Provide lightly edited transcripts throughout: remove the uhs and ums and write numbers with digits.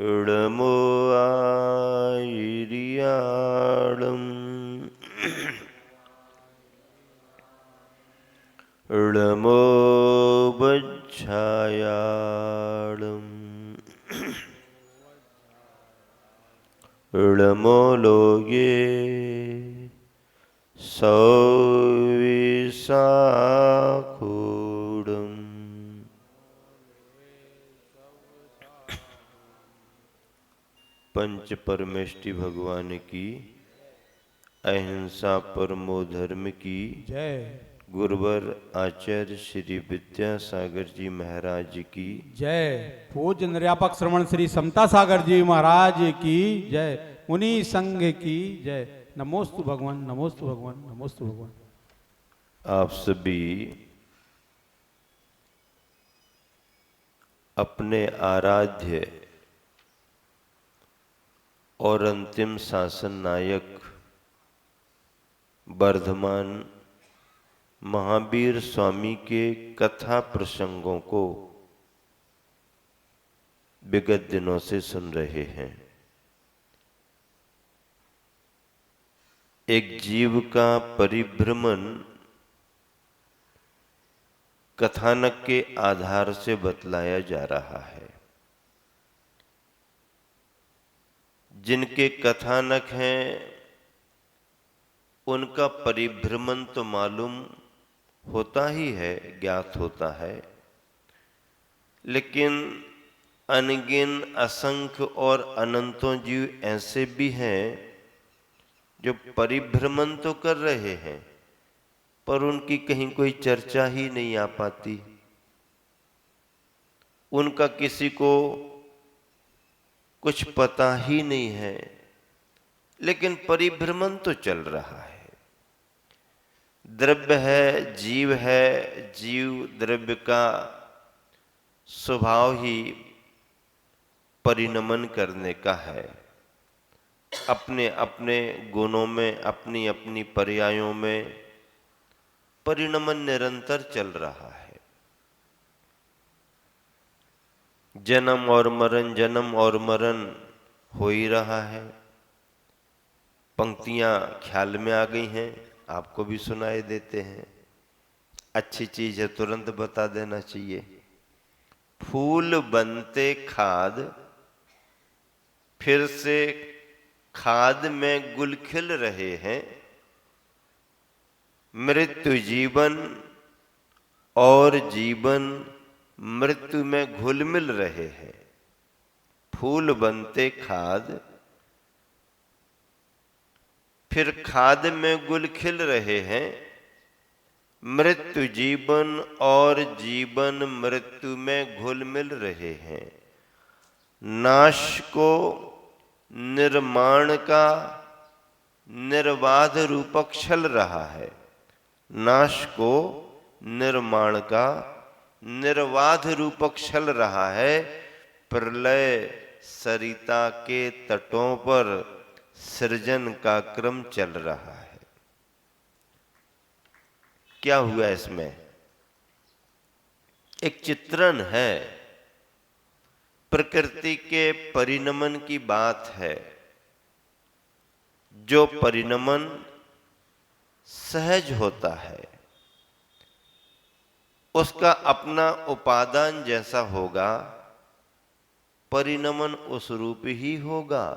इडमो आयिरियाळं इडमो बच्छायाळं इडमो लोगे सौविसाखूडम्। पंच परमेष्टि भगवान की, अहिंसा परमो धर्म की जय। गुरुवर आचार्य श्री विद्यासागर जी महाराज की जय। पूज्य निर्यापक श्रवण श्री समता सागर जी महाराज की जय। मुनि संघ की जय। नमोस्तु भगवान, नमोस्तु भगवान, नमोस्तु भगवान। आप सभी अपने आराध्य और अंतिम शासन नायक वर्धमान महावीर स्वामी के कथा प्रसंगों को विगत दिनों से सुन रहे हैं। एक जीव का परिभ्रमण कथानक के आधार से बतलाया जा रहा है। जिनके कथानक हैं उनका परिभ्रमण तो मालूम होता ही है, ज्ञात होता है, लेकिन अनगिन असंख्य और अनंतों जीव ऐसे भी हैं जो परिभ्रमण तो कर रहे हैं पर उनकी कहीं कोई चर्चा ही नहीं आ पाती, उनका किसी को कुछ पता ही नहीं है, लेकिन परिभ्रमण तो चल रहा है। द्रव्य है, जीव है, जीव द्रव्य का स्वभाव ही परिणमन करने का है। अपने अपने गुणों में, अपनी अपनी पर्यायों में परिणमन निरंतर चल रहा है। जन्म और मरण हो ही रहा है। पंक्तियां ख्याल में आ गई हैं, आपको भी सुनाई देते हैं। अच्छी चीज है, तुरंत बता देना चाहिए। फूल बनते खाद, फिर से खाद में गुल खिल रहे हैं। मृत्यु जीवन और जीवन मृत्यु में घुल मिल रहे हैं। फूल बनते खाद, फिर खाद में गुल खिल रहे हैं। मृत्यु जीवन और जीवन मृत्यु में घुल मिल रहे हैं। नाश को निर्माण का निर्बाध रूपक छल रहा है। नाश को निर्माण का निर्बाध रूपक छल रहा है। प्रलय सरिता के तटों पर सृजन का क्रम चल रहा है। क्या हुआ इसमें? एक चित्रण है, प्रकृति के परिणमन की बात है। जो परिणमन सहज होता है उसका अपना उपादान जैसा होगा, परिणमन उस रूप ही होगा।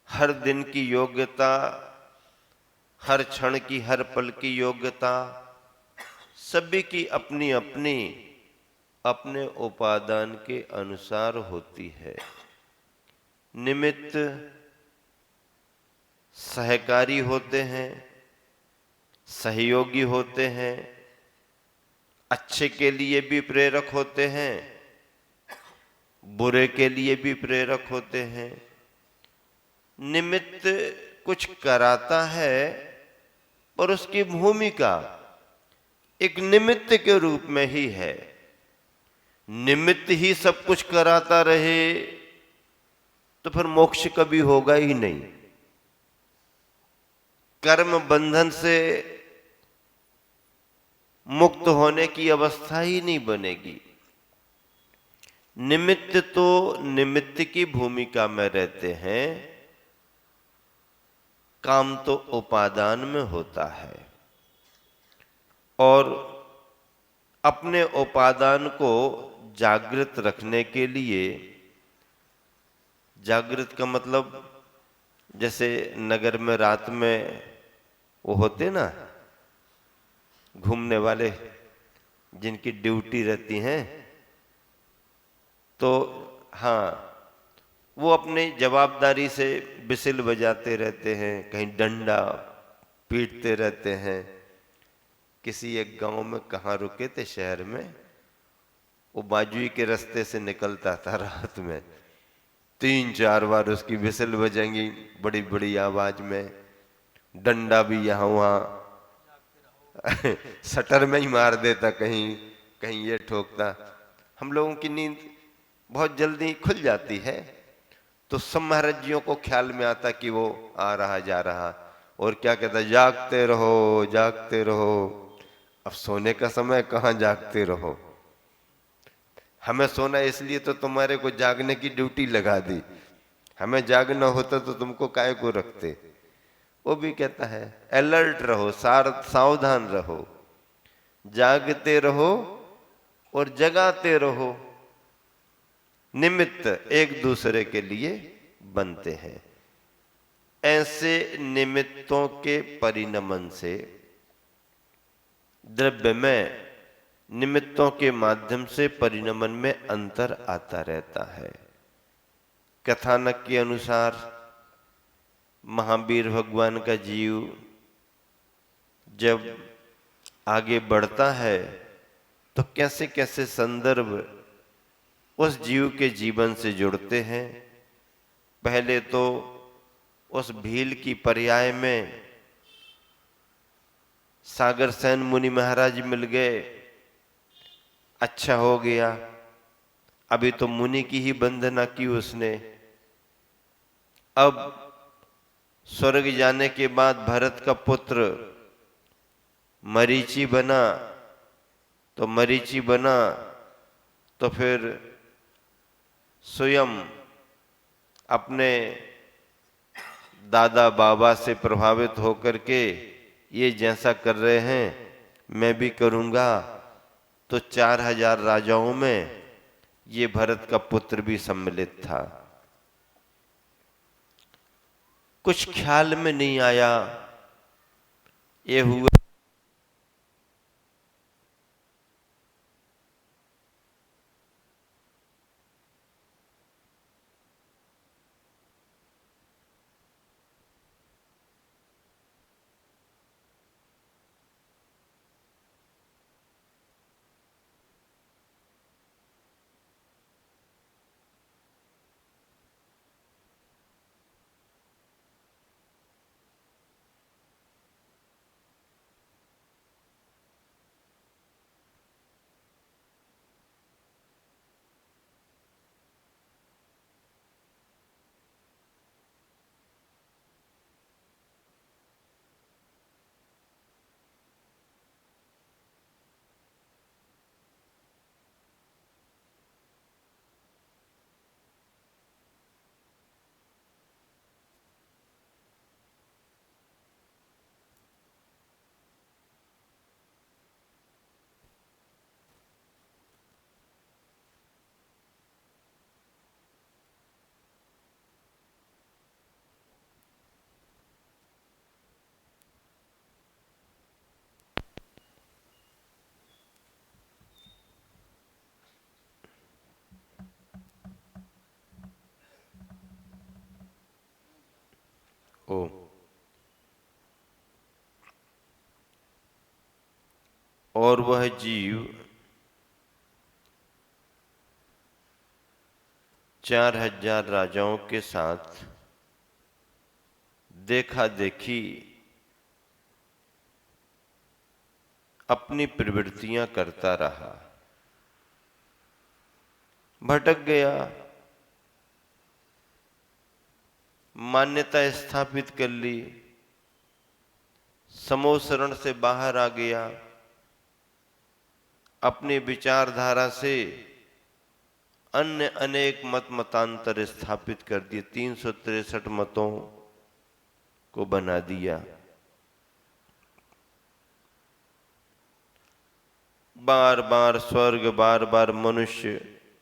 हर दिन की योग्यता, हर क्षण की, हर पल की योग्यता सभी की अपनी अपनी अपने उपादान के अनुसार होती है। निमित्त सहकारी होते हैं, सहयोगी होते हैं, अच्छे के लिए भी प्रेरक होते हैं, बुरे के लिए भी प्रेरक होते हैं। निमित्त कुछ कराता है पर उसकी भूमिका एक निमित्त के रूप में ही है। निमित्त ही सब कुछ कराता रहे तो फिर मोक्ष कभी होगा ही नहीं। कर्म बंधन से मुक्त होने की अवस्था ही नहीं बनेगी। निमित्त तो निमित्त की भूमिका में रहते हैं, काम तो उपादान में होता है। और अपने उपादान को जागृत रखने के लिए, जागृत का मतलब जैसे नगर में रात में वो होते ना घूमने वाले जिनकी ड्यूटी रहती हैं, तो हाँ, वो अपनी जवाबदारी से बिसिल बजाते रहते हैं, कहीं डंडा पीटते रहते हैं। किसी एक गांव में कहाँ रुके थे शहर में, वो बाजुई के रास्ते से निकलता था रात में, 3-4 बार उसकी विसिल बजेंगी बड़ी बड़ी आवाज में, डंडा भी यहाँ वहाँ शटर में ही मार देता, कहीं कहीं ये ठोकता। हम लोगों की नींद बहुत जल्दी खुल जाती है, तो सब महाराजियों को ख्याल में आता कि वो आ रहा जा रहा, और क्या कहता, जागते रहो जागते रहो। अब सोने का समय, कहाँ जागते रहो। हमें सोना इसलिए तो तुम्हारे को जागने की ड्यूटी लगा दी, हमें जागना होता तो तुमको काय को रखते। वो भी कहता है अलर्ट रहो, सावधान रहो, जागते रहो और जगाते रहो। निमित्त एक दूसरे के लिए बनते हैं। ऐसे निमित्तों के परिणमन से द्रव्य में, निमित्तों के माध्यम से परिणमन में अंतर आता रहता है। कथानक के अनुसार महावीर भगवान का जीव जब आगे बढ़ता है तो कैसे कैसे संदर्भ उस जीव के जीवन से जुड़ते हैं। पहले तो उस भील की पर्याय में सागर सेन मुनि महाराज मिल गए, अच्छा हो गया। अभी तो मुनि की ही वंदना की उसने। अब स्वर्ग जाने के बाद भरत का पुत्र मरीचि बना, तो मरीचि बना तो फिर स्वयं अपने दादा बाबा से प्रभावित होकर के ये जैसा कर रहे हैं मैं भी करूंगा, तो 4000 राजाओं में ये भरत का पुत्र भी सम्मिलित था। कुछ ख्याल में नहीं आया, ये हुआ ओ और वह जीव 4000 राजाओं के साथ देखा देखी अपनी प्रवृत्तियां करता रहा, भटक गया, मान्यता स्थापित कर ली, समोसरण से बाहर आ गया, अपनी विचारधारा से अन्य अनेक मत मतांतर स्थापित कर दिए, 363 मतों को बना दिया। बार बार स्वर्ग, बार बार मनुष्य,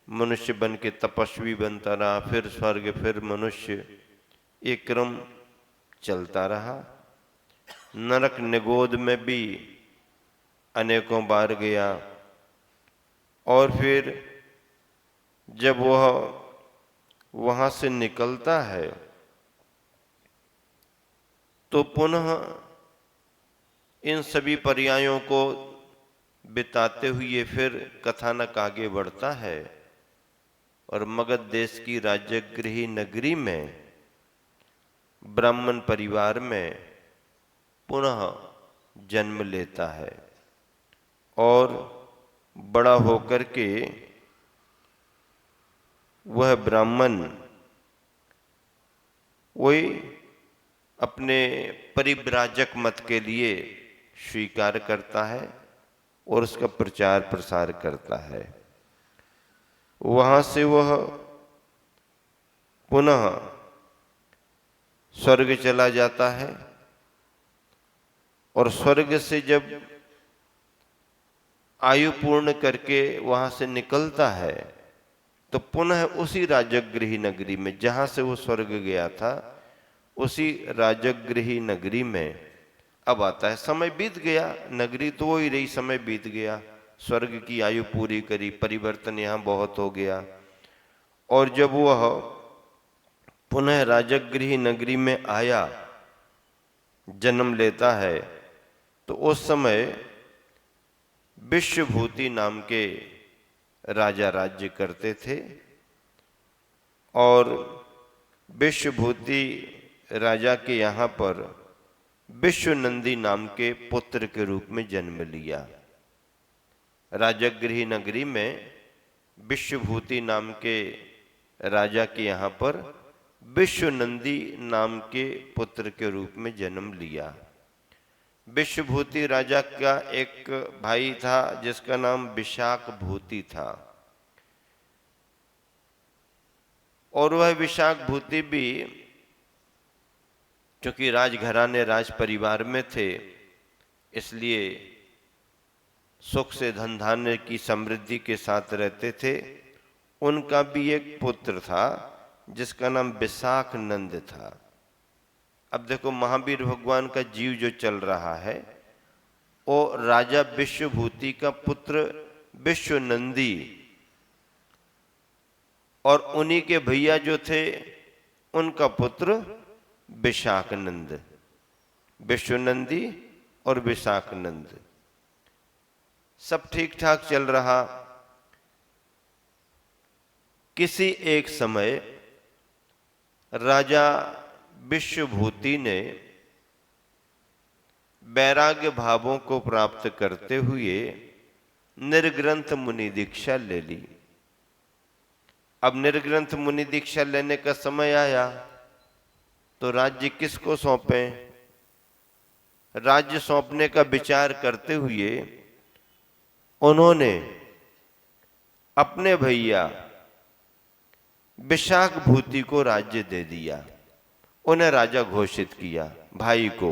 मनुष्य बन के तपस्वी बनता रहा, फिर स्वर्ग, फिर मनुष्य, ये क्रम चलता रहा। नरक निगोद में भी अनेकों बार गया, और फिर जब वह वहां से निकलता है तो पुनः इन सभी पर्यायों को बिताते हुए फिर कथानक आगे बढ़ता है और मगध देश की राजगृही नगरी में ब्राह्मण परिवार में पुनः जन्म लेता है और बड़ा होकर के वह ब्राह्मण वही अपने परिव्राजक मत के लिए स्वीकार करता है और उसका प्रचार प्रसार करता है। वहां से वह पुनः स्वर्ग चला जाता है और स्वर्ग से जब आयु पूर्ण करके वहां से निकलता है तो पुनः उसी राजगृही नगरी में, जहां से वो स्वर्ग गया था, उसी राजगृही नगरी में अब आता है। समय बीत गया, नगरी तो वो ही रही, समय बीत गया, स्वर्ग की आयु पूरी करी, परिवर्तन यहाँ बहुत हो गया। और जब वह पुनः राजगृही नगरी में आया, जन्म लेता है, तो उस समय विश्वभूति नाम के राजा राज्य करते थे और विश्वभूति राजा के यहाँ पर विश्वनंदी नाम के पुत्र के रूप में जन्म लिया। राजगृही नगरी में विश्वभूति नाम के राजा के यहाँ पर विश्वनंदी नाम के पुत्र के रूप में जन्म लिया। विश्वभूति राजा का एक भाई था जिसका नाम विशाखभूति था और वह विशाखभूति भी क्योंकि राजघराने राज परिवार में थे, इसलिए सुख से धन धान्य की समृद्धि के साथ रहते थे। उनका भी एक पुत्र था जिसका नाम विशाखनंद था। अब देखो, महावीर भगवान का जीव जो चल रहा है वो राजा विश्वभूति का पुत्र विश्वनंदी और उन्हीं के भैया जो थे उनका पुत्र विशाखनंद, विश्वनंदी और विशाखनंद, सब ठीक ठाक चल रहा। किसी एक समय राजा विश्वभूति ने वैराग्य भावों को प्राप्त करते हुए निर्ग्रंथ मुनि दीक्षा ले ली। अब निर्ग्रंथ मुनि दीक्षा लेने का समय आया तो राज्य किसको सौंपें? राज्य सौंपने का विचार करते हुए उन्होंने अपने भैया विशाखभूति को राज्य दे दिया, उन्हें राजा घोषित किया। भाई को,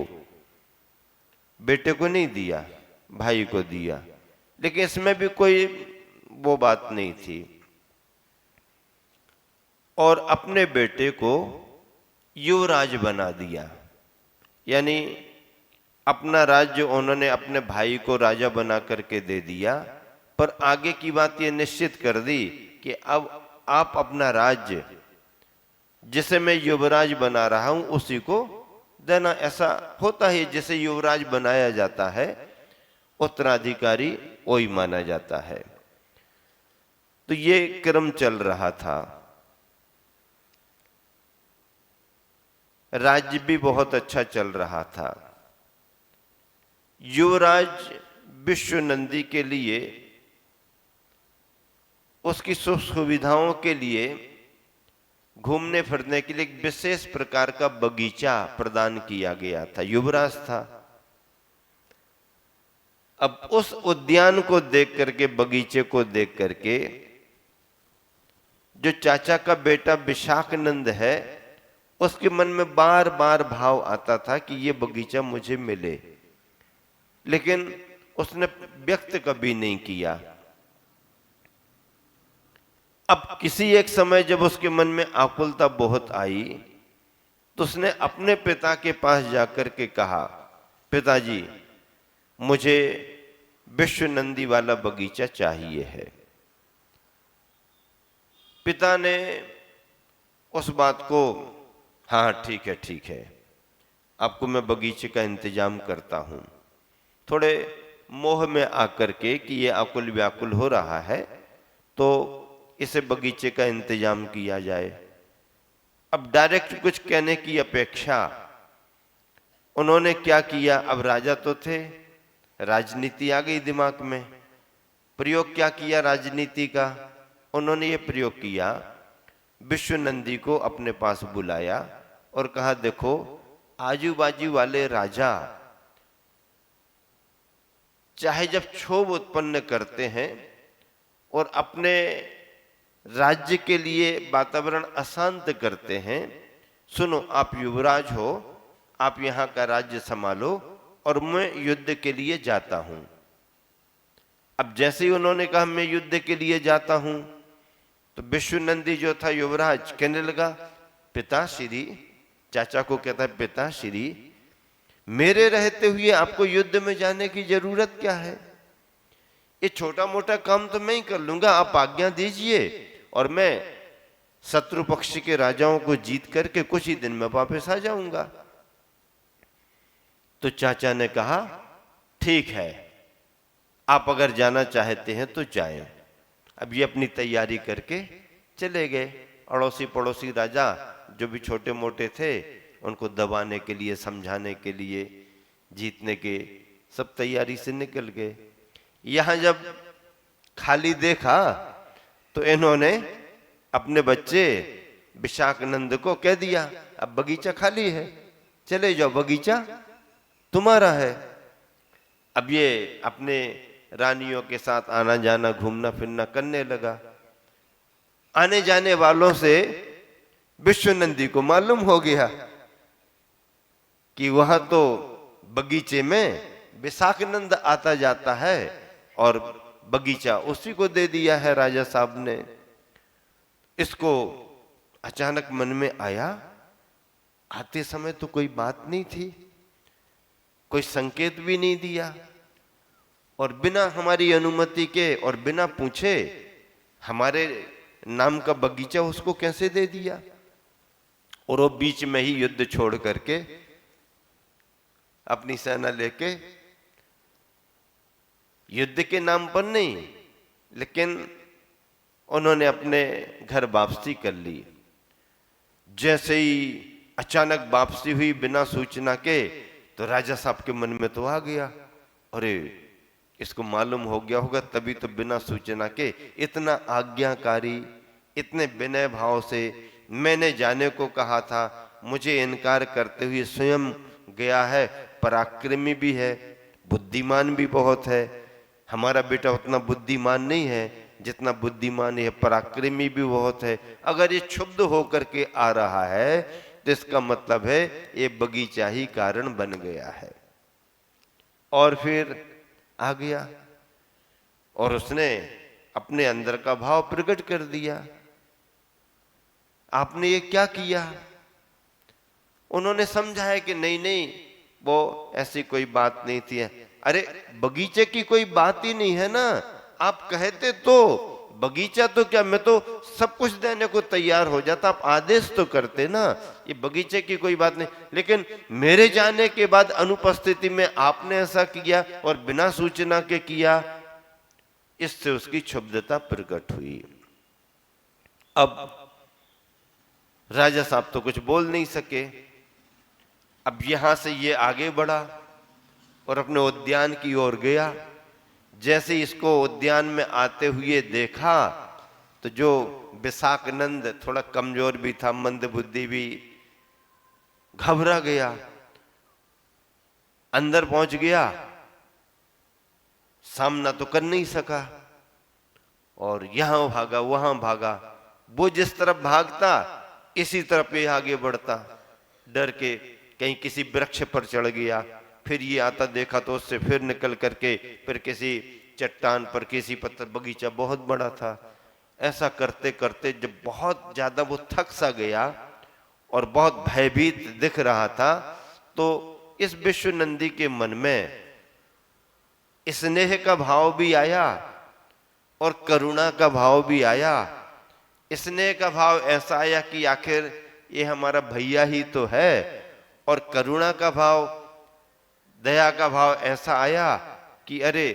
बेटे को नहीं दिया, भाई को दिया। लेकिन इसमें भी कोई वो बात नहीं थी और अपने बेटे को युवराज बना दिया, यानी अपना राज्य उन्होंने अपने भाई को राजा बना करके दे दिया। पर आगे की बात ये निश्चित कर दी कि अब आप अपना राज्य जिसे मैं युवराज बना रहा हूं उसी को देना। ऐसा होता है, जिसे युवराज बनाया जाता है उत्तराधिकारी वही माना जाता है। तो ये क्रम चल रहा था। राज्य भी बहुत अच्छा चल रहा था। युवराज विश्वनंदी के लिए, उसकी सुख सुविधाओं के लिए, घूमने फिरने के लिए एक विशेष प्रकार का बगीचा प्रदान किया गया था। युवराज था। अब उस उद्यान को देख करके, बगीचे को देख करके जो चाचा का बेटा विशाखनंद है, उसके मन में बार बार भाव आता था कि ये बगीचा मुझे मिले, लेकिन उसने व्यक्त कभी नहीं किया। अब किसी एक समय जब उसके मन में आकुलता बहुत आई, तो उसने अपने पिता के पास जाकर के कहा, पिताजी मुझे विश्वनंदी वाला बगीचा चाहिए है। पिता ने उस बात को, हाँ ठीक है, आपको मैं बगीचे का इंतजाम करता हूं, थोड़े मोह में आकर के कि ये आकुल व्याकुल हो रहा है तो इसे बगीचे का इंतजाम किया जाए। अब डायरेक्ट कुछ कहने की अपेक्षा उन्होंने क्या किया, अब राजा तो थे, राजनीति आ गई दिमाग में। प्रयोग क्या किया राजनीति का, उन्होंने ये प्रयोग किया, विश्वनंदी को अपने पास बुलाया और कहा, देखो आजू बाजू वाले राजा चाहे जब क्षोभ उत्पन्न करते हैं और अपने राज्य के लिए वातावरण अशांत करते हैं, सुनो आप युवराज हो, आप यहां का राज्य संभालो और मैं युद्ध के लिए जाता हूं। अब जैसे ही उन्होंने कहा मैं युद्ध के लिए जाता हूं, तो विश्वनंदी जो था युवराज कहने लगा, पिताश्री, चाचा को कहता है, पिताश्री मेरे रहते हुए आपको युद्ध में जाने की जरूरत क्या है? ये छोटा मोटा काम तो मैं ही कर लूंगा, आप आज्ञा दीजिए और मैं शत्रु पक्ष के राजाओं को जीत करके कुछ ही दिन में वापस आ जाऊंगा। तो चाचा ने कहा, ठीक है, आप अगर जाना चाहते हैं तो जाएं। अब ये अपनी तैयारी करके चले गए। अड़ोसी पड़ोसी राजा जो भी छोटे मोटे थे, उनको दबाने के लिए, समझाने के लिए, जीतने के, सब तैयारी से निकल गए। यहां जब खाली देखा तो इन्होंने अपने बच्चे विशाखनंद को कह दिया, अब बगीचा खाली है, चले जाओ, बगीचा तुम्हारा है। अब ये अपने रानियों के साथ आना जाना, घूमना फिरना करने लगा। आने जाने वालों से विश्वनंदी को मालूम हो गया कि वहां तो बगीचे में विशाखनंद आता जाता है और बगीचा उसी को दे दिया है राजा साहब ने। इसको अचानक मन में आया, आते समय तो कोई बात नहीं थी, कोई संकेत भी नहीं दिया, और बिना हमारी अनुमति के और बिना पूछे हमारे नाम का बगीचा उसको कैसे दे दिया? और वो बीच में ही युद्ध छोड़ करके अपनी सेना लेके, युद्ध के नाम पर नहीं, लेकिन उन्होंने अपने घर वापसी कर ली। जैसे ही अचानक वापसी हुई बिना सूचना के, तो राजा साहब के मन में तो आ गया, अरे इसको मालूम हो गया होगा, तभी तो बिना सूचना के इतना आज्ञाकारी, इतने विनय भाव से मैंने जाने को कहा था, मुझे इनकार करते हुए स्वयं गया है। पराक्रमी भी है, बुद्धिमान भी बहुत है। हमारा बेटा उतना बुद्धिमान नहीं है जितना बुद्धिमान है, पराक्रमी भी बहुत है। अगर ये क्षुब्ध होकर के आ रहा है तो इसका मतलब है ये बगीचा ही कारण बन गया है। और फिर आ गया और उसने अपने अंदर का भाव प्रकट कर दिया, आपने ये क्या किया? उन्होंने समझाया कि नहीं नहीं, वो ऐसी कोई बात नहीं थी। अरे बगीचे की कोई बात ही नहीं है ना, आप कहते तो बगीचा तो क्या, मैं तो सब कुछ देने को तैयार हो जाता, आप आदेश तो करते ना, ये बगीचे की कोई बात नहीं। लेकिन मेरे जाने के बाद अनुपस्थिति में आपने ऐसा किया और बिना सूचना के किया, इससे उसकी क्षुब्धता प्रकट हुई। अब राजा साहब तो कुछ बोल नहीं सके। अब यहां से ये आगे बढ़ा और अपने उद्यान की ओर गया। जैसे इसको उद्यान में आते हुए देखा तो जो विशाखनंद थोड़ा कमजोर भी था, मंद बुद्धि भी, घबरा गया, अंदर पहुंच गया, सामना तो कर नहीं सका और यहां भागा वहां भागा, वो जिस तरफ भागता इसी तरफ ये आगे बढ़ता, डर के कहीं किसी वृक्ष पर चढ़ गया, फिर ये आता देखा तो उससे फिर निकल करके फिर किसी चट्टान पर, किसी पत्थर, बगीचा बहुत बड़ा था। ऐसा करते करते जब बहुत ज्यादा वो थक सा गया और बहुत भयभीत दिख रहा था, तो इस विश्वनंदी के मन में स्नेह का भाव भी आया और करुणा का भाव भी आया। स्नेह का भाव ऐसा आया कि आखिर ये हमारा भैया ही तो है, और करुणा का भाव, दया का भाव ऐसा आया कि अरे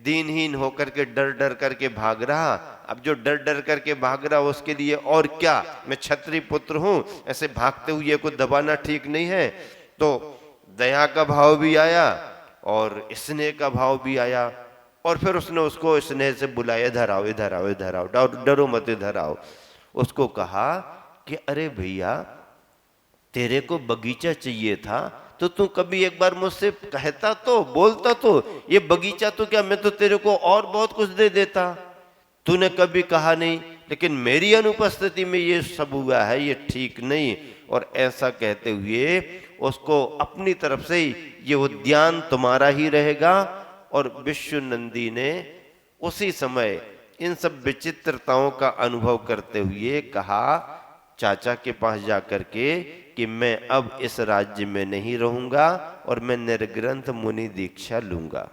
दीनहीन होकर के डर डर करके भाग रहा, अब जो डर डर करके भाग रहा उसके लिए और क्या, मैं क्षत्रिय पुत्र हूं, ऐसे भागते हुए को दबाना ठीक नहीं है। तो दया का भाव भी आया और स्नेह का भाव भी आया, और फिर उसने उसको स्नेह से बुलाया, इधर आओ इधर आओ इधर आओ, डरो मत इधर आओ। उसको कहा कि अरे भैया तेरे को बगीचा चाहिए था तो तू कभी एक बार मुझसे कहता तो, बोलता तो, ये बगीचा तो क्या, मैं तो तेरे को और बहुत कुछ दे देता, तूने कभी कहा नहीं, लेकिन मेरी अनुपस्थिति में ये सब हुआ है, ये ठीक नहीं। और ऐसा कहते हुए उसको अपनी तरफ से ही ये उद्यान तुम्हारा ही रहेगा। और विश्वनंदी ने उसी समय इन सब विचित्रताओं का अनुभव करते हुए कहा चाचा के पास जाकर के कि मैं अब इस राज्य में नहीं रहूंगा और मैं निर्ग्रंथ मुनि दीक्षा लूंगा।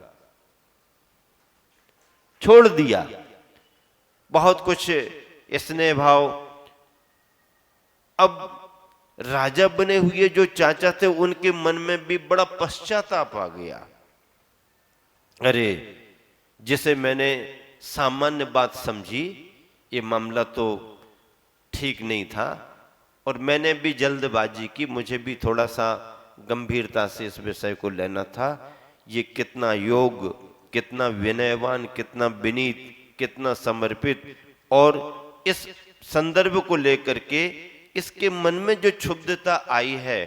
छोड़ दिया बहुत कुछ स्नेह भाव। अब राजा बने हुए जो चाचा थे उनके मन में भी बड़ा पश्चाताप आ गया। अरे जिसे मैंने सामान्य बात समझी, ये मामला तो ठीक नहीं था और मैंने भी जल्दबाजी की, मुझे भी थोड़ा सा गंभीरता से इस विषय को लेना था। ये कितना योग, कितना विनयवान, कितना विनीत, कितना समर्पित, और इस संदर्भ को लेकर के इसके मन में जो क्षुब्धता आई है,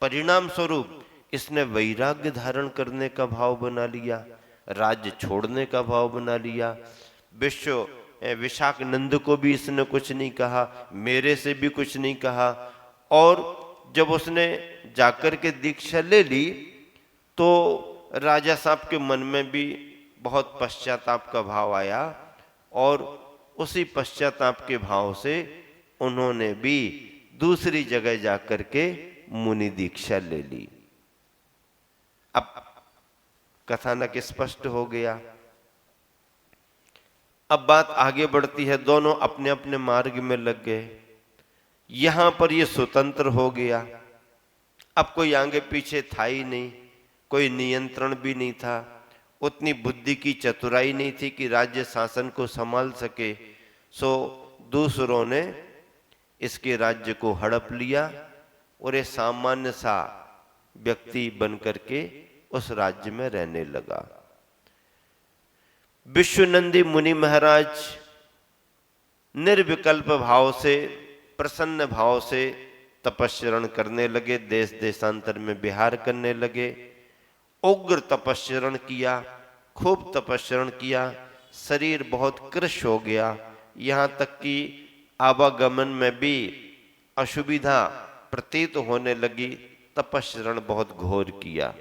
परिणाम स्वरूप इसने वैराग्य धारण करने का भाव बना लिया, राज्य छोड़ने का भाव बना लिया। विशाखानंद को भी इसने कुछ नहीं कहा, मेरे से भी कुछ नहीं कहा। और जब उसने जाकर के दीक्षा ले ली तो राजा साहब के मन में भी बहुत पश्चाताप का भाव आया और उसी पश्चाताप के भाव से उन्होंने भी दूसरी जगह जाकर के मुनि दीक्षा ले ली। अब कथानक स्पष्ट हो गया। अब बात आगे बढ़ती है, दोनों अपने अपने मार्ग में लग गए। यहां पर ये स्वतंत्र हो गया, अब कोई आगे पीछे था ही नहीं, कोई नियंत्रण भी नहीं था, उतनी बुद्धि की चतुराई नहीं थी कि राज्य शासन को संभाल सके। सो दूसरों ने इसके राज्य को हड़प लिया और ये सामान्य सा व्यक्ति बन करके उस राज्य में रहने लगा। विश्वनंदी मुनि महाराज निर्विकल्प भाव से, प्रसन्न भाव से तपस्चरण करने लगे, देश देशांतर में विहार करने लगे। उग्र तपस्चरण किया, खूब तपस्चरण किया, शरीर बहुत कृश हो गया, यहाँ तक कि आवागमन में भी असुविधा प्रतीत होने लगी। तपस्चरण बहुत घोर किया।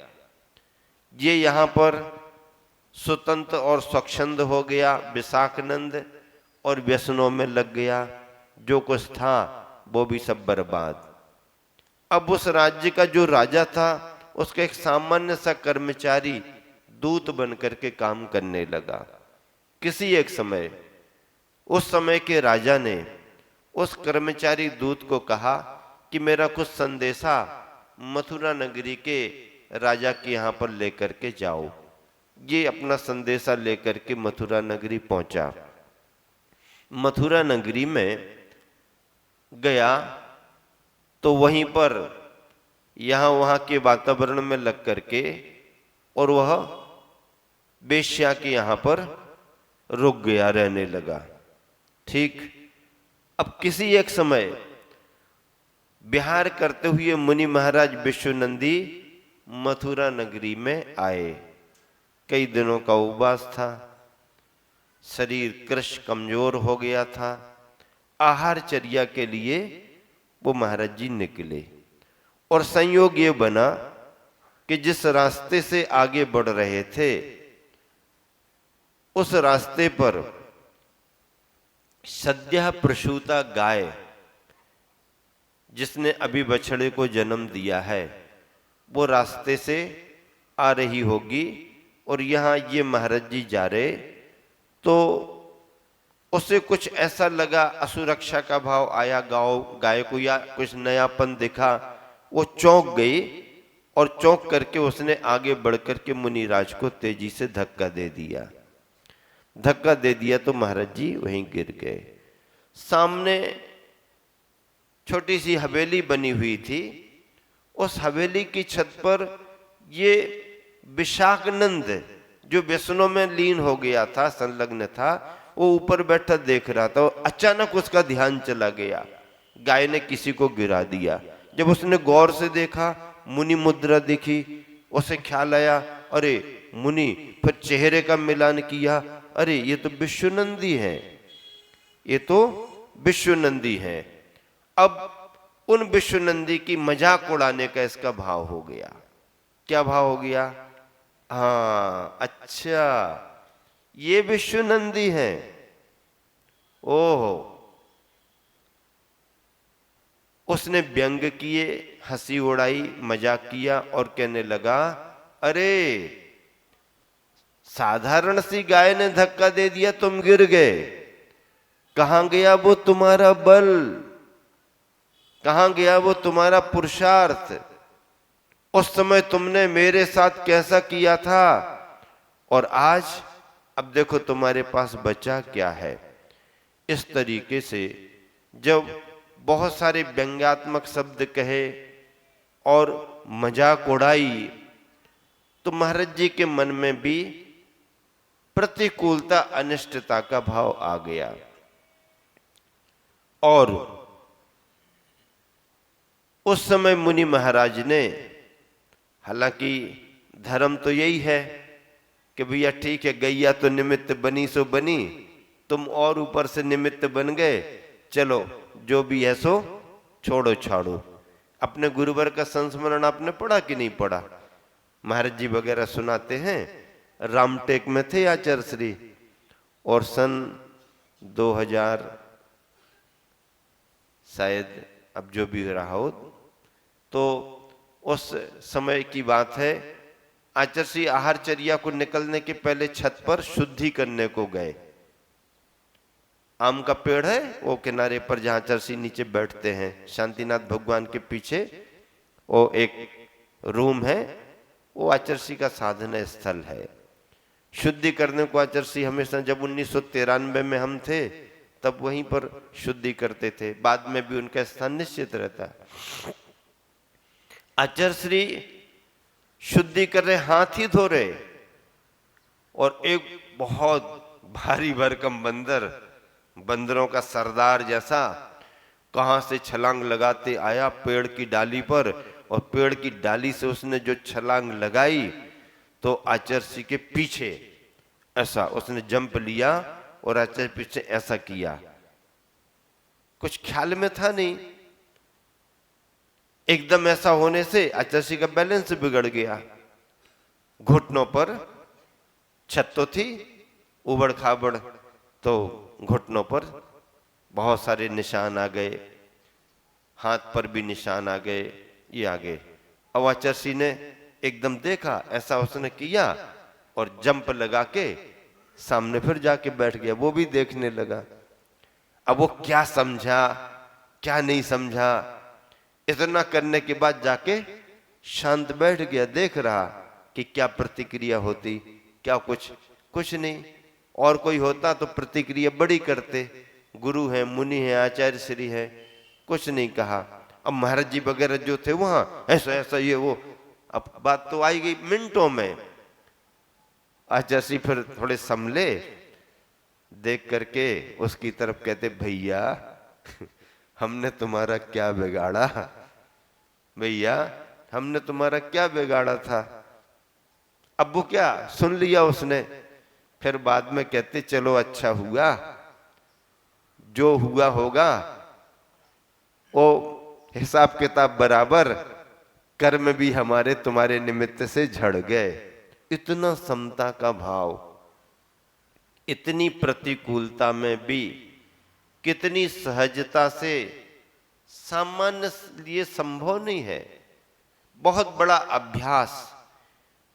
ये यहाँ पर स्वतंत्र और स्वच्छंद हो गया विशाखानंद, और व्यसनों में लग गया, जो कुछ था वो भी सब बर्बाद। अब उस राज्य का जो राजा था उसका एक सामान्य सा कर्मचारी दूत बन करके काम करने लगा। किसी एक समय उस समय के राजा ने उस कर्मचारी दूत को कहा कि मेरा कुछ संदेशा मथुरा नगरी के राजा के यहाँ पर लेकर के जाओ। ये अपना संदेशा लेकर के मथुरा नगरी पहुंचा। मथुरा नगरी में गया तो वहीं पर यहाँ वहाँ के वातावरण में लग करके और वह वेश्या के यहाँ पर रुक गया, रहने लगा। ठीक, अब किसी एक समय विहार करते हुए मुनि महाराज विश्वनंदी मथुरा नगरी में आए। कई दिनों का उपवास था, शरीर कृश कमजोर हो गया था आहारचर्या के लिए वो महाराज जी निकले। और संयोग ये बना कि जिस रास्ते से आगे बढ़ रहे थे उस रास्ते पर सद्यः प्रसूता गाय, जिसने अभी बछड़े को जन्म दिया है, वो रास्ते से आ रही होगी और यहाँ ये महाराज जी जा रहे, तो उसे कुछ ऐसा लगा, असुरक्षा का भाव आया गाय को, या कुछ नयापन दिखा, वो चौंक गई और चौंक करके उसने आगे बढ़ करके मुनिराज को तेजी से धक्का दे दिया। धक्का दे दिया तो महाराज जी वहीं गिर गए। सामने छोटी सी हवेली बनी हुई थी, उस हवेली की छत पर ये विशाखनंद जो व्यसनों में लीन हो गया था, संलग्न था, वो ऊपर बैठा देख रहा था। अचानक उसका ध्यान चला गया, गाय ने किसी को गिरा दिया। जब उसने गौर से देखा, मुनि मुद्रा दिखी, उसे ख्याल आया, अरे मुनि, फिर चेहरे का मिलान किया, अरे ये तो विश्वनंदी है, ये तो विश्वनंदी है। अब उन विश्वनंदी की मजाक उड़ाने का इसका भाव हो गया। क्या भाव हो गया? हाँ, अच्छा ये विश्वनंदी है, ओहो। उसने व्यंग किए, हंसी उड़ाई, मजाक किया और कहने लगा, अरे साधारण सी गाय ने धक्का दे दिया, तुम गिर गए, कहां गया वो तुम्हारा बल, कहां गया वो तुम्हारा पुरुषार्थ? उस समय तुमने मेरे साथ कैसा किया था और आज अब देखो तुम्हारे पास बचा क्या है। इस तरीके से जब बहुत सारे व्यंग्यात्मक शब्द कहे और मजाक उड़ाई, तो महाराज जी के मन में भी प्रतिकूलता, अनिष्टता का भाव आ गया। और उस समय मुनि महाराज ने, हालांकि धर्म तो यही है कि भैया ठीक है, गैया तो निमित्त बनी सो बनी, तुम और ऊपर से निमित्त बन गए, चलो जो भी है सो छोड़ो छाड़ो। अपने गुरुवर का संस्मरण आपने पढ़ा कि नहीं पढ़ा? महाराज जी वगैरह सुनाते हैं, रामटेक में थे आचार्य श्री, और सन 2000 शायद, अब जो भी रहा हो, तो उस समय की बात है, आचार्य श्री आहारचर्या को निकलने के पहले छत पर शुद्धि करने को गए। आम का पेड़ है वो किनारे पर, जहां आचार्य श्री नीचे बैठते हैं, शांतिनाथ भगवान के पीछे वो एक रूम है, वो आचार्य श्री का साधना स्थल है। शुद्धि करने को आचार्य श्री हमेशा, जब 1993 में हम थे तब वहीं पर शुद्धि करते थे, बाद में भी उनका स्थान निश्चित रहता है। आचार्य श्री शुद्धि कर रहे, हाथ ही धो रहे, और एक बहुत भारी भरकम बंदर, बंदरों का सरदार जैसा, कहां से छलांग लगाते आया पेड़ की डाली पर, और पेड़ की डाली से उसने जो छलांग लगाई तो आचार्य श्री के पीछे ऐसा उसने जंप लिया और आचार्य पीछे ऐसा किया। कुछ ख्याल में था नहीं, एकदम ऐसा होने से आचार्य श्री का बैलेंस बिगड़ गया। घुटनों पर, छत तो थी उबड़ खाबड़, तो घुटनों पर बहुत सारे निशान आ गए, हाथ पर भी निशान आ गए, ये आ गए। अब आचार्य श्री ने एकदम देखा, ऐसा उसने किया और जंप लगा के सामने फिर जाके बैठ गया। वो भी देखने लगा। अब वो क्या समझा क्या नहीं समझा, इतना करने के बाद जाके शांत बैठ गया, देख रहा कि क्या प्रतिक्रिया होती, क्या कुछ नहीं। और कोई होता तो प्रतिक्रिया बड़ी करते, गुरु है, मुनि है, आचार्य श्री है, कुछ नहीं कहा। अब महाराज जी वगैरह जो थे वहां, ऐसा ऐसा ये वो, अब बात तो आई गई मिनटों में। आचार्य श्री फिर थोड़े संभले, देख करके उसकी तरफ कहते, भैया हमने तुम्हारा क्या बिगाड़ा, भैया हमने तुम्हारा क्या बिगाड़ा था। अब वो क्या सुन लिया उसने। फिर बाद में कहते, चलो अच्छा हुआ जो हुआ होगा वो हिसाब किताब बराबर, कर्म भी हमारे तुम्हारे निमित्त से झड़ गए। इतना समता का भाव, इतनी प्रतिकूलता में भी कितनी सहजता से, सामान्य लिए संभव नहीं है। बहुत बड़ा अभ्यास,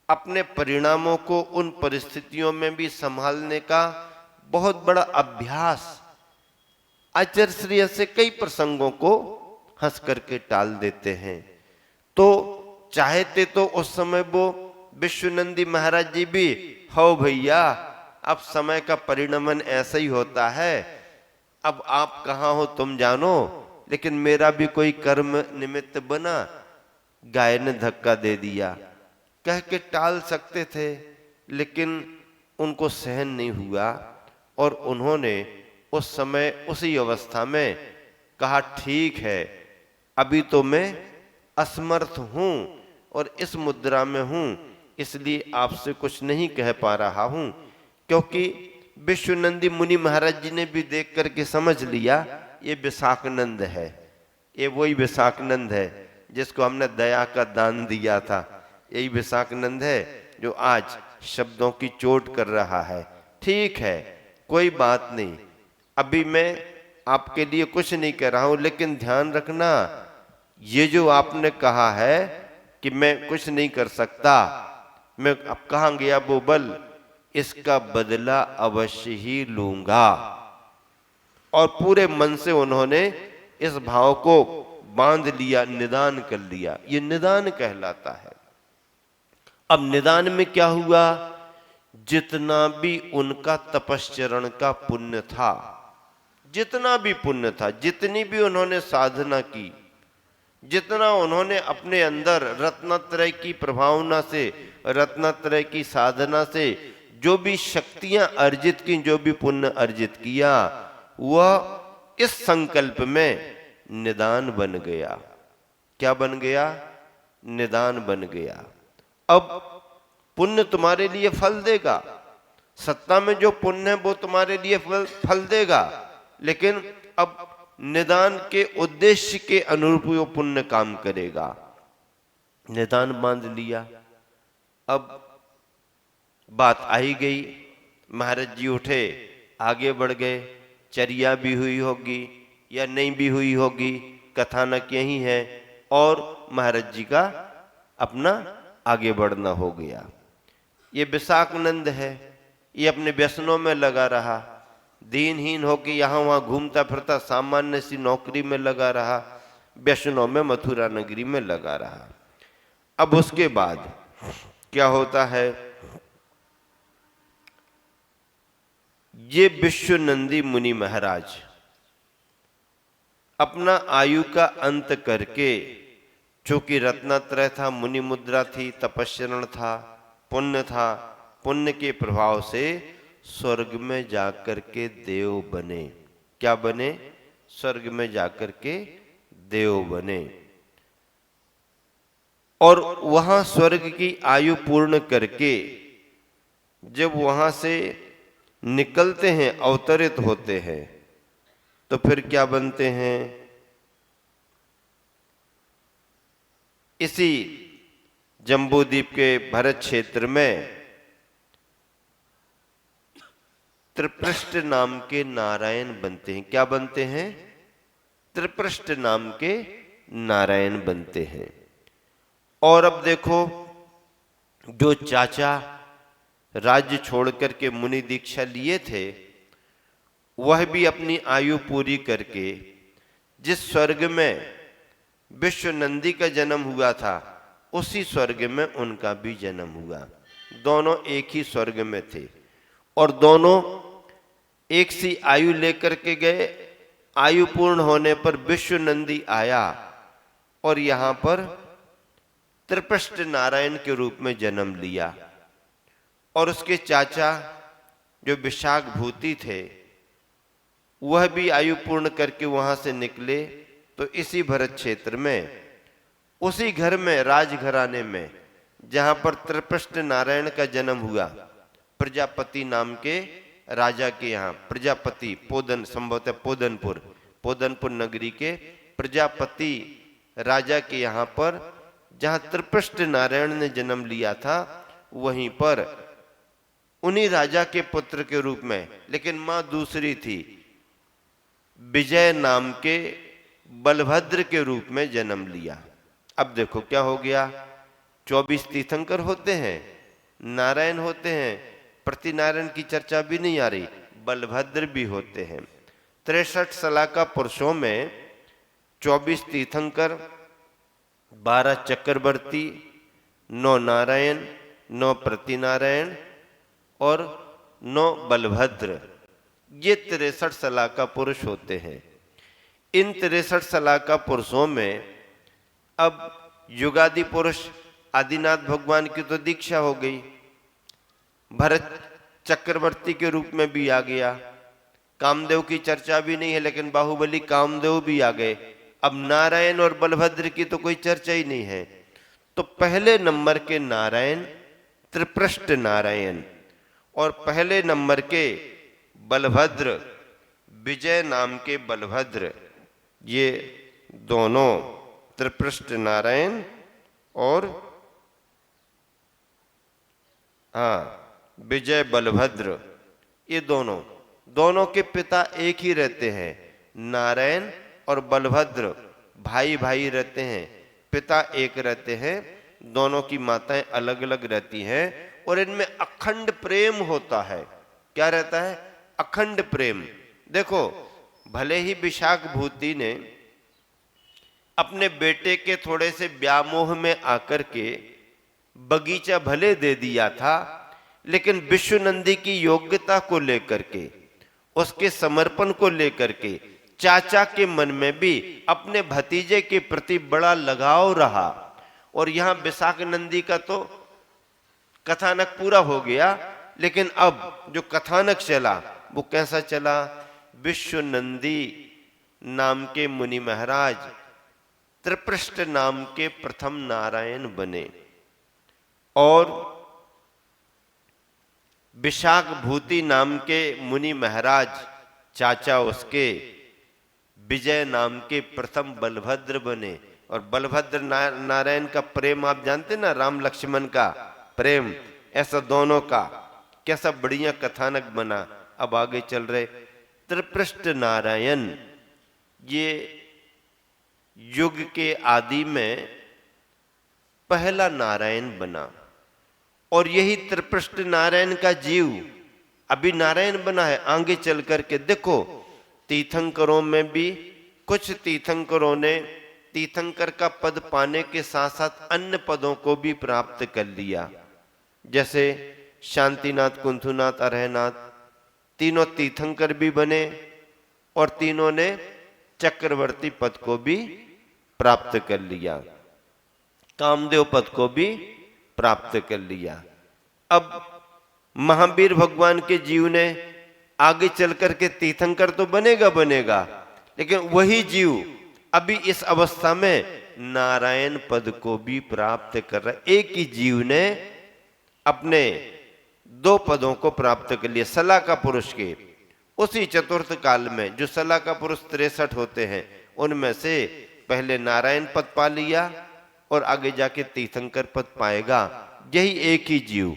अपने परिणामों को उन परिस्थितियों में भी संभालने का बहुत बड़ा अभ्यास। आचार्य से कई प्रसंगों को हंस करके टाल देते हैं। तो चाहते तो उस समय वो विश्वनंदी महाराज जी भी, हो भैया अब समय का परिणमन ऐसा ही होता है, अब आप कहाँ हो तुम जानो, लेकिन मेरा भी कोई कर्म निमित्त बना, गाय ने धक्का दे दिया, कह के टाल सकते थे, लेकिन उनको सहन नहीं हुआ और उन्होंने उस समय उसी अवस्था में कहा ठीक है, अभी तो मैं असमर्थ हूं और इस मुद्रा में हूं, इसलिए आपसे कुछ नहीं कह पा रहा हूं। क्योंकि विश्वनंदी मुनि महाराज जी ने भी देख करके समझ लिया ये विशाखनंद है, ये वही विशाखनंद है जिसको हमने दया का दान दिया था, यही विशाखनंद है जो आज शब्दों की चोट कर रहा है। ठीक है, कोई बात नहीं, अभी मैं आपके लिए कुछ नहीं कर रहा हूं, लेकिन ध्यान रखना ये जो आपने कहा है कि मैं कुछ नहीं कर सकता, मैं अब कहां गया वो बल, इसका बदला अवश्य ही लूंगा। और पूरे मन से उन्होंने इस भाव को बांध लिया, निदान कर लिया। ये निदान कहलाता है। अब निदान में क्या हुआ, जितना भी उनका तपश्चरण का पुण्य था, जितना भी पुण्य था, जितनी भी उन्होंने साधना की, जितना उन्होंने अपने अंदर रत्नत्रय की प्रभावना से, रत्नत्रय की साधना से जो भी शक्तियां अर्जित की, जो भी पुण्य अर्जित किया, वह इस संकल्प में निदान बन गया। क्या बन गया, निदान बन गया। अब पुण्य तुम्हारे लिए फल देगा, सत्ता में जो पुण्य है वो तुम्हारे लिए फल देगा, लेकिन अब निदान के उद्देश्य के अनुरूप वो पुण्य काम करेगा। निदान बांध लिया। अब बात आई गई, महाराज जी उठे, आगे बढ़ गए, चर्या भी हुई होगी या नहीं भी हुई होगी, कथानक यही है, और महाराज जी का अपना आगे बढ़ना हो गया। ये विशाखनंद है, ये अपने व्यसनों में लगा रहा, दीनहीन होकर यहाँ वहाँ घूमता फिरता, सामान्य सी नौकरी में लगा रहा, व्यसनों में मथुरा नगरी में लगा रहा। अब उसके बाद क्या होता है, ये विश्वनंदी मुनि महाराज अपना आयु का अंत करके, चूंकि रत्नत्रय था, मुनि मुद्रा थी, तपस्चरण था, पुण्य था, पुण्य के प्रभाव से स्वर्ग में जाकर के देव बने। क्या बने, स्वर्ग में जाकर के देव बने। और वहां स्वर्ग की आयु पूर्ण करके जब वहां से निकलते हैं, अवतरित होते हैं, तो फिर क्या बनते हैं, इसी जम्बूद्वीप के भरत क्षेत्र में त्रिपृष्ठ नाम के नारायण बनते हैं। क्या बनते हैं, त्रिपृष्ठ नाम के नारायण बनते हैं। और अब देखो, जो चाचा राज्य छोड़ करके मुनि दीक्षा लिए थे, वह भी अपनी आयु पूरी करके जिस स्वर्ग में विश्वनंदी का जन्म हुआ था, उसी स्वर्ग में उनका भी जन्म हुआ। दोनों एक ही स्वर्ग में थे और दोनों एक सी आयु लेकर के गए। आयु पूर्ण होने पर विश्वनंदी आया और यहां पर त्रिपृष्ठ नारायण के रूप में जन्म लिया। और उसके चाचा जो विशाख भूति थे, वह भी आयु पूर्ण करके वहां से निकले। तो इसी भरत क्षेत्र में, उसी घर में, राजघराने में, जहां पर त्रिपृष्ठ नारायण का जन्म हुआ, प्रजापति नाम के राजा के यहाँ प्रजापति पोदन, संभवतः पोदनपुर नगरी के प्रजापति राजा के यहाँ पर, जहाँ त्रिपृष्ठ नारायण ने जन्म लिया था, वहीं पर उन्हीं राजा के पुत्र के रूप में, लेकिन मां दूसरी थी, विजय नाम के बलभद्र के रूप में जन्म लिया। अब देखो क्या हो गया, 24 तीर्थंकर होते हैं, नारायण होते हैं, प्रतिनारायण की चर्चा भी नहीं आ रही, बलभद्र भी होते हैं। 63 सलाका पुरुषों में 24 तीर्थंकर, 12 चक्रवर्ती, 9 नारायण, 9 प्रतिनारायण और 9 बलभद्र, ये 63 सलाका पुरुष होते हैं। इन 63 सलाका पुरुषों में अब युगादि पुरुष आदिनाथ भगवान की तो दीक्षा हो गई, भरत चक्रवर्ती के रूप में भी आ गया, कामदेव की चर्चा भी नहीं है, लेकिन बाहुबली कामदेव भी आ गए। अब नारायण और बलभद्र की तो कोई चर्चा ही नहीं है। तो पहले नंबर के नारायण त्रिपृष्ठ नारायण और पहले नंबर के बलभद्र, विजय नाम के बलभद्र, ये दोनों त्रिपृष्ठ नारायण और विजय बलभद्र, ये दोनों के पिता एक ही रहते हैं। नारायण और बलभद्र भाई भाई रहते हैं, पिता एक रहते हैं, दोनों की माताएं अलग अलग रहती हैं और इनमें अखंड प्रेम होता है। क्या रहता है? अखंड प्रेम। देखो, भले ही विशाख भूति ने अपने बेटे के थोड़े से व्यामोह में आकर के बगीचा भले दे दिया था, लेकिन विश्वनंदी की योग्यता को लेकर के, उसके समर्पण को लेकर के चाचा के मन में भी अपने भतीजे के प्रति बड़ा लगाव रहा। और यहां विशाख नंदी का तो कथानक पूरा हो गया, लेकिन अब जो कथानक चला वो कैसा चला? विश्वनंदी नाम के मुनि महाराज त्रिपृष्ठ नाम के प्रथम नारायण बने और विशाख भूति नाम के मुनि महाराज चाचा उसके विजय नाम के प्रथम बलभद्र बने। और बलभद्र नारायण का प्रेम आप जानते ना, राम लक्ष्मण का प्रेम, ऐसा दोनों का कैसा बढ़िया कथानक बना। अब आगे चल रहे, त्रिपृष्ठ नारायण ये युग के आदि में पहला नारायण बना और यही त्रिपृष्ठ नारायण का जीव अभी नारायण बना है। आगे चल करके देखो, तीर्थंकरों में भी कुछ तीर्थंकरों ने तीर्थंकर का पद पाने के साथ साथ अन्य पदों को भी प्राप्त कर लिया, जैसे शांतिनाथ, कुंथुनाथ, अरहनाथ, तीनों तीर्थंकर भी बने और तीनों ने चक्रवर्ती पद को भी प्राप्त कर लिया, कामदेव पद को भी प्राप्त कर लिया। अब महावीर भगवान के जीव ने आगे चल करके तीर्थंकर तो बनेगा, लेकिन वही जीव अभी इस अवस्था में नारायण पद को भी प्राप्त कर रहा है। एक ही जीव ने अपने 2 पदों को प्राप्त कर लिया सलाका पुरुष के। उसी चतुर्थ काल में जो सलाका पुरुष 63 होते हैं, उनमें से पहले नारायण पद पा लिया और आगे जाके तीर्थंकर पद पाएगा। यही एक ही जीव,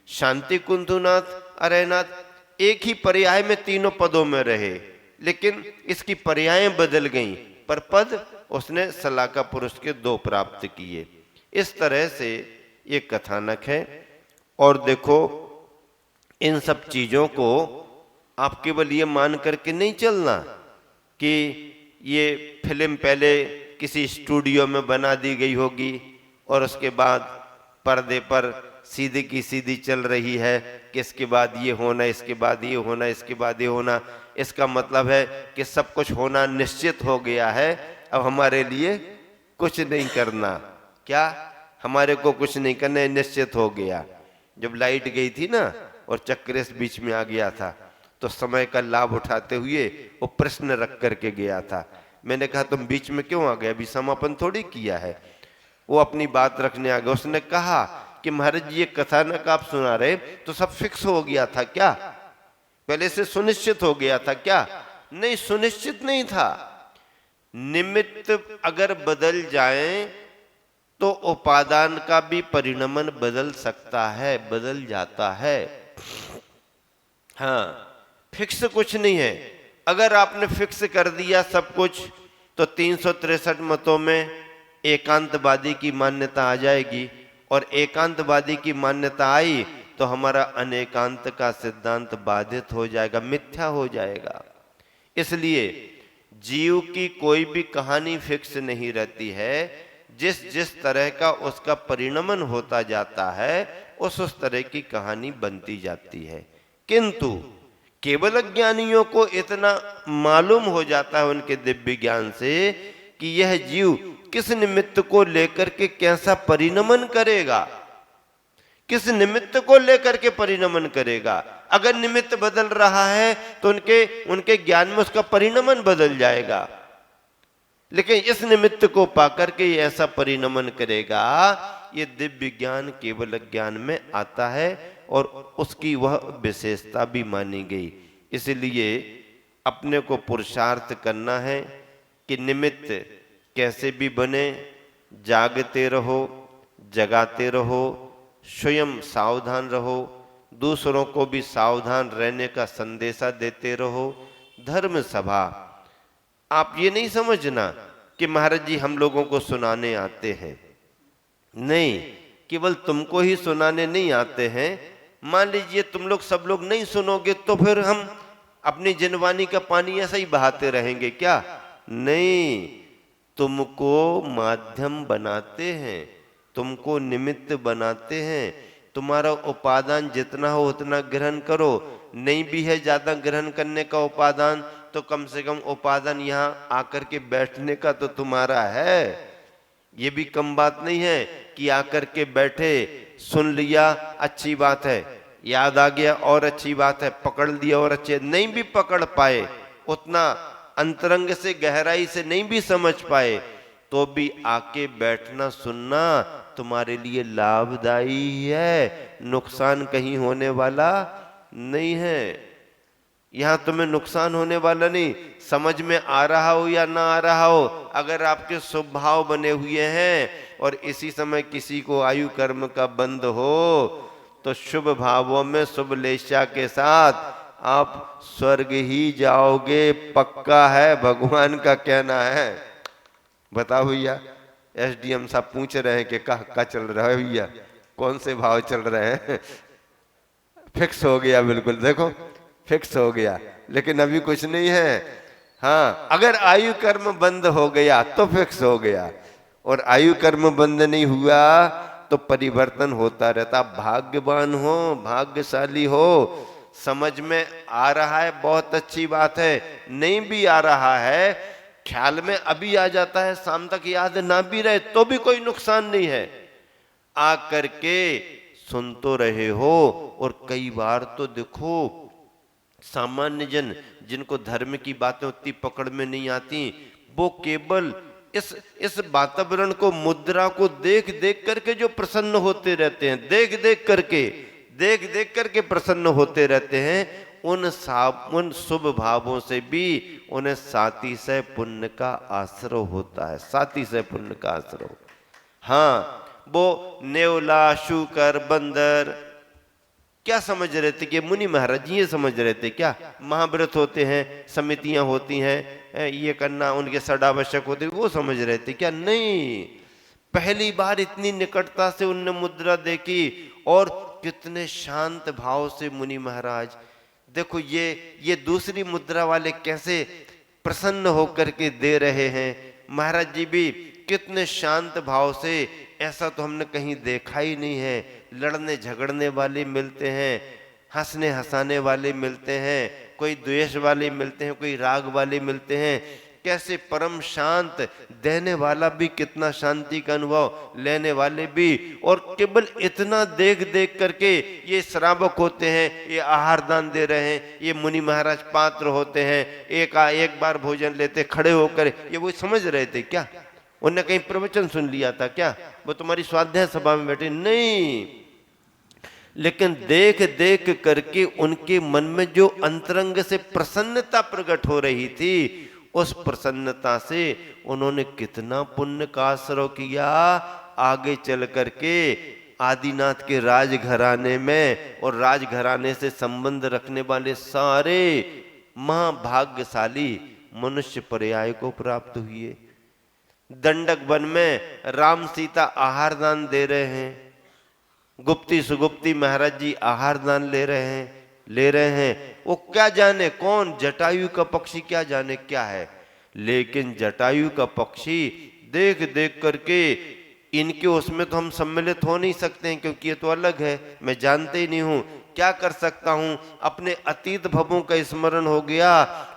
शांति, कुंथुनाथ, अरहनाथ एक ही पर्याय में तीनों पदों में रहे, लेकिन इसकी पर्यायें बदल गईं, पर पद उसने सलाका पुरुष के 2 प्राप्त किए। इस तरह से ये कथानक है। और देखो, इन सब चीजों को आप केवल ये मान करके नहीं चलना कि ये फिल्म पहले किसी स्टूडियो में बना दी गई होगी और उसके बाद पर्दे पर सीधी की सीधी चल रही है कि इसके बाद ये होना, इसके बाद ये होना, इसके बाद ये होना। इसका मतलब है कि सब कुछ होना निश्चित हो गया है, अब हमारे लिए कुछ नहीं करना। क्या? हमारे को कुछ नहीं करना है, निश्चित हो गया। जब लाइट गई थी ना और चक्रेश बीच में आ गया था, तो समय का लाभ उठाते हुए वो प्रश्न रख करके गया था। मैंने कहा तुम बीच में क्यों आ गए, अभी समापन थोड़ी किया है। वो अपनी बात रखने आ गया। उसने कहा कि महाराज ये कथानक आप सुना रहे तो सब फिक्स हो गया था क्या? पहले से सुनिश्चित हो गया था क्या? नहीं, सुनिश्चित नहीं था। निमित्त अगर बदल जाए तो उपादान का भी परिणमन बदल सकता है, बदल जाता है। हाँ, फिक्स कुछ नहीं है। अगर आपने फिक्स कर दिया सब कुछ तो 363 मतों में एकांतवादी की मान्यता आ जाएगी, और एकांतवादी की मान्यता आई तो हमारा अनेकांत का सिद्धांत बाधित हो जाएगा, मिथ्या हो जाएगा। इसलिए जीव की कोई भी कहानी फिक्स नहीं रहती है। जिस जिस तरह का उसका परिणमन होता जाता है उस तरह की कहानी बनती जाती है। किंतु केवल ज्ञानियों को इतना मालूम हो जाता है उनके दिव्य ज्ञान से कि यह जीव किस निमित्त को लेकर के कैसा परिणमन करेगा, किस निमित्त को लेकर के परिणमन करेगा। अगर निमित्त बदल रहा है तो उनके ज्ञान में उसका परिणमन बदल जाएगा, लेकिन इस निमित्त को पाकर के ये ऐसा परिणमन करेगा। ये दिव्य ज्ञान केवल ज्ञान में आता है और उसकी वह विशेषता भी मानी गई। इसलिए अपने को पुरुषार्थ करना है कि निमित्त कैसे भी बने, जागते रहो, जगाते रहो, स्वयं सावधान रहो, दूसरों को भी सावधान रहने का संदेशा देते रहो। धर्म सभा, आप ये नहीं समझना कि महाराज जी हम लोगों को सुनाने आते हैं। नहीं, केवल तुमको ही सुनाने नहीं आते हैं। मान लीजिए तुम लोग सब लोग नहीं सुनोगे तो फिर हम अपनी जिनवानी का पानी ऐसा ही बहाते रहेंगे क्या? नहीं, तुमको माध्यम बनाते हैं, तुमको निमित्त बनाते हैं। तुम्हारा उपादान जितना हो उतना ग्रहण करो। नहीं भी है ज्यादा ग्रहण करने का उपादान तो कम से कम उपादान यहाँ आकर के बैठने का तो तुम्हारा है। ये भी कम बात नहीं है कि आकर के बैठे, सुन लिया अच्छी बात है, याद आ गया और अच्छी बात है, पकड़ लिया और अच्छे, नहीं भी पकड़ पाए, उतना अंतरंग से गहराई से नहीं भी समझ पाए, तो भी आके बैठना सुनना तुम्हारे लिए लाभदायी है, नुकसान कहीं होने वाला नहीं है। यहां तुम्हें नुकसान होने वाला नहीं, समझ में आ रहा हो या ना आ रहा हो, अगर आपके शुभ भाव बने हुए हैं और इसी समय किसी को आयु कर्म का बंध हो तो शुभ भावों में शुभ लेशा के साथ आप स्वर्ग ही जाओगे, पक्का है, भगवान का कहना है। बताओ भैया, एसडीएम साहब पूछ रहे हैं कि क्या चल रहा है भैया, कौन से भाव चल रहे हैं? फिक्स हो गया, बिल्कुल देखो फिक्स हो गया, लेकिन अभी कुछ नहीं है। हाँ, अगर आयु कर्म बंद हो गया तो फिक्स हो गया, और आयु कर्म बंद नहीं हुआ तो परिवर्तन होता रहता। भाग्यवान हो, भाग्यशाली हो, समझ में आ रहा है बहुत अच्छी बात है, नहीं भी आ रहा है ख्याल में अभी आ जाता है, शाम तक याद ना भी रहे तो भी कोई नुकसान नहीं है। आ करके सुन तो रहे हो। और कई बार तो देखो सामान्य जन जिनको धर्म की बातें उतनी पकड़ में नहीं आती, वो केवल इस वातावरण को, मुद्रा को देख देख करके जो प्रसन्न होते रहते हैं, देख देख करके प्रसन्न होते रहते हैं, उन शुभ भावों से भी उन्हें साती से पुण्य का आश्रय होता है, साती से पुण्य का आश्रय। हाँ, वो नेवला, शूकर, बंदर क्या समझ रहे थे कि मुनि महाराज जी ये समझ रहे थे क्या? महाव्रत होते हैं, समितियां होती हैं, ये करना उनके सदावश्यक होते, वो समझ रहे थे क्या? नहीं, पहली बार इतनी निकटता से उनने मुद्रा देखी और कितने शांत भाव से मुनि महाराज, देखो ये दूसरी मुद्रा वाले कैसे प्रसन्न होकर के दे रहे हैं। महाराज जी भी कितने शांत भाव से, ऐसा तो हमने कहीं देखा ही नहीं है। लड़ने झगड़ने वाले मिलते हैं, हंसने हंसाने वाले मिलते हैं, कोई द्वेष वाले मिलते हैं, कोई राग वाले मिलते हैं, कैसे परम शांत, देने वाला भी कितना शांति का अनुभव, लेने वाले भी। और केवल इतना देख देख करके ये श्रावक होते हैं, ये आहार दान दे रहे हैं, ये मुनि महाराज पात्र होते हैं, एक बार भोजन लेते खड़े होकर, ये वो समझ रहे थे क्या? उनने कहीं प्रवचन सुन लिया था क्या? वो तुम्हारी स्वाध्याय सभा में बैठे नहीं, लेकिन देख देख करके उनके मन में जो अंतरंग से प्रसन्नता प्रकट हो रही थी, उस प्रसन्नता से उन्होंने कितना पुण्य का आश्रय किया। आगे चल करके आदिनाथ के राजघराने में और राजघराने से संबंध रखने वाले सारे महाभाग्यशाली मनुष्य पर्याय को प्राप्त हुए। दंडक वन में राम सीता आहार दान दे रहे हैं, गुप्ती सुगुप्ती महाराज जी आहार दान ले रहे हैं। वो क्या जाने कौन, जटायु का पक्षी क्या जाने क्या है, लेकिन जटायु का पक्षी देख देख करके इनके उसमें तो हम सम्मिलित हो नहीं सकते हैं, क्योंकि ये तो अलग है, मैं जानते ही नहीं हूं। क्या कर सकता हूं, अपने अतीत भवों का स्मरण हो गया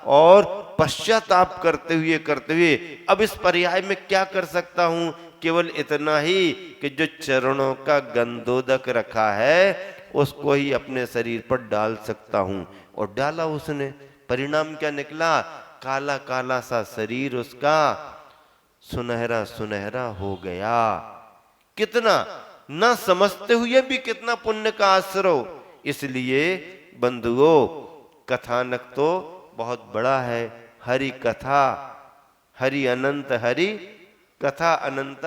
और पश्चाताप करते हुए अब इस पर्याय में क्या कर सकता हूं, केवल इतना ही कि जो चरणों का गंधोदक रखा है उसको ही अपने शरीर पर डाल सकता हूं। और डाला उसने, परिणाम क्या निकला, काला काला सा शरीर उसका सुनहरा सुनहरा हो गया। कितना ना समझते हुए भी कितना पुण्य का आश्रय। इसलिए बंधुओं, कथानक तो बहुत बड़ा है। हरि कथा, हरि अनंत, हरि कथा अनंत।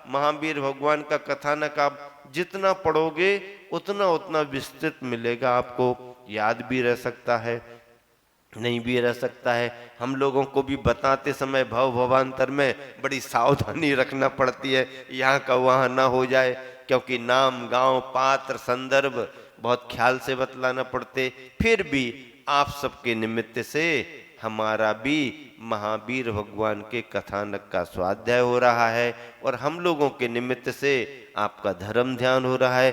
महावीर भगवान का कथानक आप जितना पढ़ोगे उतना उतना विस्तृत मिलेगा, आपको याद भी रह सकता है, नहीं भी रह सकता है। हम लोगों को भी बताते समय भव भवांतर में बड़ी सावधानी रखना पड़ती है, यहाँ का वहाँ ना हो जाए, क्योंकि नाम गांव पात्र संदर्भ बहुत ख्याल से बतलाना पड़ते। फिर भी आप सबके निमित्त से हमारा भी महावीर भगवान के कथानक का स्वाध्याय हो रहा है और हम लोगों के निमित्त से आपका धर्म ध्यान हो रहा है।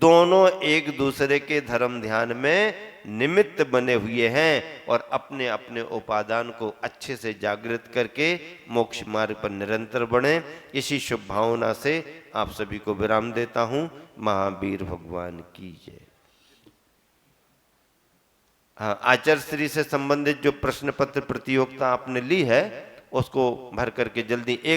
दोनों एक दूसरे के धर्म ध्यान में निमित्त बने हुए हैं और अपने अपने उपादान को अच्छे से जागृत करके मोक्ष मार्ग पर निरंतर बढ़े। इसी शुभ भावना से आप सभी को विराम देता हूं। महावीर भगवान की जय। हाँ, आचार्य श्री से संबंधित जो प्रश्न पत्र प्रतियोगिता आपने ली है उसको भर करके जल्दी